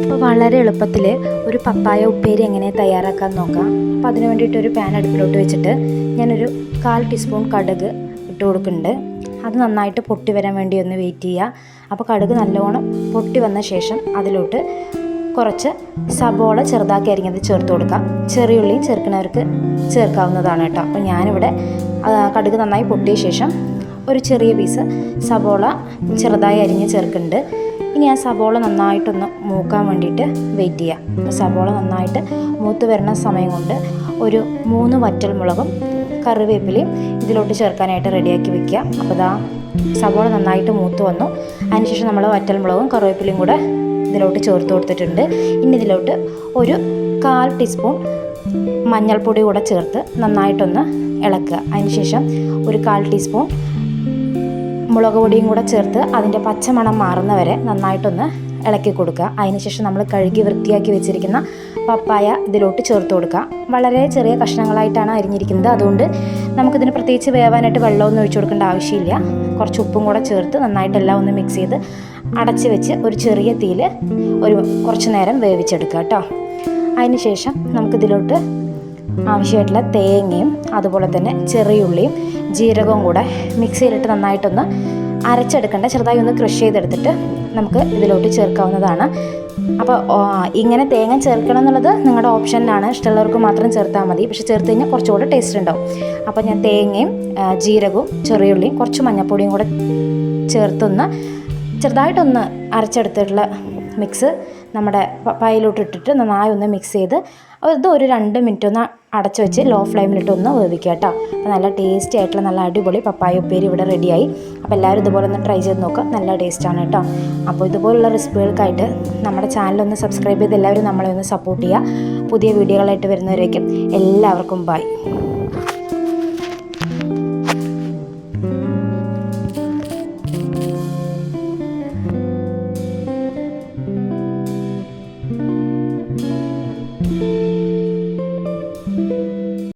അപ്പോൾ വളരെ എളുപ്പത്തിൽ ഒരു പപ്പായ ഉപ്പേരി എങ്ങനെ തയ്യാറാക്കാൻ നോക്കാം. അപ്പോൾ അതിന് വേണ്ടിയിട്ട് ഒരു പാൻ അടുപ്പിലോട്ട് വെച്ചിട്ട് ഞാനൊരു 1/4 ടീസ്പൂൺ കടുക് ഇട്ട് കൊടുക്കുന്നുണ്ട്. അത് നന്നായിട്ട് പൊട്ടി വരാൻ വേണ്ടി ഒന്ന് വെയിറ്റ് ചെയ്യുക. അപ്പോൾ കടുക് നല്ലോണം പൊട്ടി വന്ന ശേഷം അതിലോട്ട് കുറച്ച് സബോള ചെറുതാക്കി അരിഞ്ഞത് ചേർത്ത് കൊടുക്കാം. ചെറിയുള്ളിയും ചേർക്കുന്നവർക്ക് ചേർക്കാവുന്നതാണ് കേട്ടോ. അപ്പോൾ ഞാനിവിടെ കടുക് നന്നായി പൊട്ടിയ ശേഷം ഒരു ചെറിയ പീസ് സബോള ചെറുതായി അരിഞ്ഞ് ചേർക്കുന്നുണ്ട്. ഇനി ആ സബോള നന്നായിട്ടൊന്ന് മൂക്കാൻ വേണ്ടിയിട്ട് വെയിറ്റ് ചെയ്യാം. അപ്പോൾ സബോള നന്നായിട്ട് മൂത്ത് വരുന്ന സമയം കൊണ്ട് ഒരു 3 വറ്റൽമുളകും കറിവേപ്പിലയും ഇതിലോട്ട് ചേർക്കാനായിട്ട് റെഡിയാക്കി വെക്കുക. അപ്പോൾ ഇതാ സബോള നന്നായിട്ട് മൂത്ത് വന്നു. അതിനുശേഷം നമ്മൾ വറ്റൽമുളകും കറിവേപ്പിലയും കൂടെ ഇതിലോട്ട് ചേർത്ത് കൊടുത്തിട്ടുണ്ട്. ഇനി ഇതിലോട്ട് ഒരു 1/4 ടീസ്പൂൺ മഞ്ഞൾപ്പൊടി കൂടെ ചേർത്ത് നന്നായിട്ടൊന്ന് ഇളക്കുക. അതിനുശേഷം ഒരു 1/4 ടീസ്പൂൺ മുളക് പൊടിയും കൂടെ ചേർത്ത് അതിൻ്റെ പച്ചമണം മാറുന്നവരെ നന്നായിട്ടൊന്ന് ഇളക്കി കൊടുക്കുക. അതിനുശേഷം നമ്മൾ കഴുകി വൃത്തിയാക്കി വെച്ചിരിക്കുന്ന പപ്പായ ഇതിലോട്ട് ചേർത്ത് കൊടുക്കുക. വളരെ ചെറിയ കഷ്ണങ്ങളായിട്ടാണ് അരിഞ്ഞിരിക്കുന്നത്. അതുകൊണ്ട് നമുക്കിതിന് പ്രത്യേകിച്ച് വേവാനായിട്ട് വെള്ളമൊന്നും ഒഴിച്ചു കൊടുക്കേണ്ട ആവശ്യമില്ല. കുറച്ച് ഉപ്പും കൂടെ ചേർത്ത് നന്നായിട്ടെല്ലാം ഒന്ന് മിക്സ് ചെയ്ത് അടച്ച് വെച്ച് ഒരു ചെറിയ തീയിൽ കുറച്ച് നേരം വേവിച്ചെടുക്കുക കേട്ടോ. അതിനുശേഷം നമുക്കിതിലോട്ട് ആവശ്യമായിട്ടുള്ള തേങ്ങയും അതുപോലെ തന്നെ ചെറിയുള്ളിയും ജീരകവും കൂടെ മിക്സിയിലിട്ട് നന്നായിട്ടൊന്ന് അരച്ചെടുക്കേണ്ട, ചെറുതായി ഒന്ന് ക്രഷ് ചെയ്തെടുത്തിട്ട് നമുക്ക് ഇതിലോട്ട് ചേർക്കാവുന്നതാണ്. അപ്പോൾ ഇങ്ങനെ തേങ്ങ ചേർക്കണം എന്നുള്ളത് നിങ്ങളുടെ ഓപ്ഷനിലാണ്. ഇഷ്ടമുള്ളവർക്ക് മാത്രം ചേർത്താൽ മതി. പക്ഷെ ചേർത്ത് കഴിഞ്ഞാൽ കുറച്ചുകൂടെ ടേസ്റ്റ് ഉണ്ടാവും. അപ്പോൾ ഞാൻ തേങ്ങയും ജീരകവും ചെറിയുള്ളിയും കുറച്ച് മഞ്ഞൾപ്പൊടിയും കൂടെ ചേർത്തൊന്ന് ചെറുതായിട്ടൊന്ന് അരച്ചെടുത്തിട്ടുള്ള മിക്സ് നമ്മുടെ പപ്പായയിലോട്ട് ഇട്ടിട്ട് നന്നായി ഒന്ന് മിക്സ് ചെയ്ത് ഇത് ഒരു 2 മിനിറ്റ് ഒന്ന് അടച്ചു വെച്ച് ലോ ഫ്ലെയിമിലിട്ട് ഒന്ന് വേവിക്കുക കേട്ടോ. അപ്പോൾ നല്ല ടേസ്റ്റി ആയിട്ടുള്ള നല്ല അടിപൊളി പപ്പായ ഉപ്പേരി ഇവിടെ റെഡിയായി. അപ്പോൾ എല്ലാവരും ഇതുപോലെ ഒന്ന് ട്രൈ ചെയ്ത് നോക്കുക. നല്ല ടേസ്റ്റാണ് കേട്ടോ. അപ്പോൾ ഇതുപോലുള്ള റെസിപ്പികൾക്കായിട്ട് നമ്മുടെ ചാനലൊന്ന് സബ്സ്ക്രൈബ് ചെയ്ത് എല്ലാവരും നമ്മളെ ഒന്ന് സപ്പോർട്ട് ചെയ്യുക. പുതിയ വീഡിയോകളായിട്ട് വരുന്നവരേക്കും എല്ലാവർക്കും ബൈ.